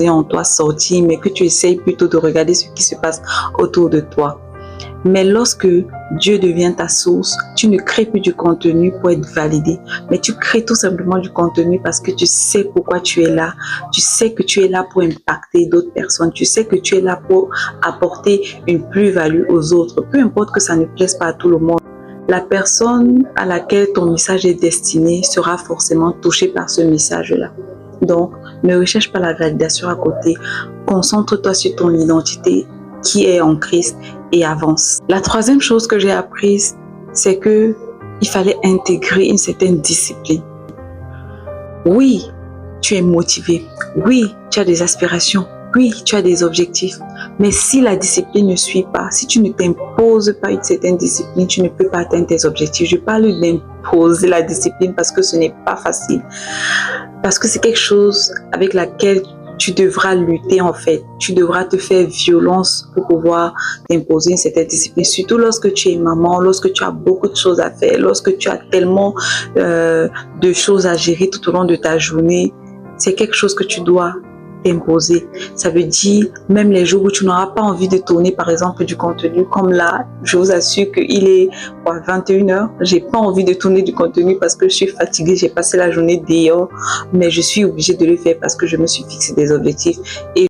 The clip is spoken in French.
en toi sortir, mais que tu essayes plutôt de regarder ce qui se passe autour de toi. Mais lorsque Dieu devient ta source, tu ne crées plus du contenu pour être validé, mais tu crées tout simplement du contenu parce que tu sais pourquoi tu es là. Tu sais que tu es là pour impacter d'autres personnes. Tu sais que tu es là pour apporter une plus-value aux autres. Peu importe que ça ne plaise pas à tout le monde. La personne à laquelle ton message est destiné sera forcément touchée par ce message-là. Donc, ne recherche pas la validation à côté. Concentre-toi sur ton identité qui est en Christ et avance. La troisième chose que j'ai apprise, c'est que il fallait intégrer une certaine discipline. Oui, tu es motivé. Oui, tu as des aspirations. Oui, tu as des objectifs. Mais si la discipline ne suit pas, si tu ne t'imposes pas une certaine discipline, tu ne peux pas atteindre tes objectifs. Je parle d'imposer la discipline parce que ce n'est pas facile. Parce que c'est quelque chose avec laquelle tu devras lutter en fait. Tu devras te faire violence pour pouvoir t'imposer une certaine discipline. Surtout lorsque tu es maman, lorsque tu as beaucoup de choses à faire, lorsque tu as tellement de choses à gérer tout au long de ta journée. C'est quelque chose que tu dois t'imposer. Ça veut dire, même les jours où tu n'auras pas envie de tourner, par exemple, du contenu, comme là, je vous assure qu'il est 21h, j'ai pas envie de tourner du contenu parce que je suis fatiguée, j'ai passé la journée dehors, mais je suis obligée de le faire parce que je me suis fixé des objectifs. Et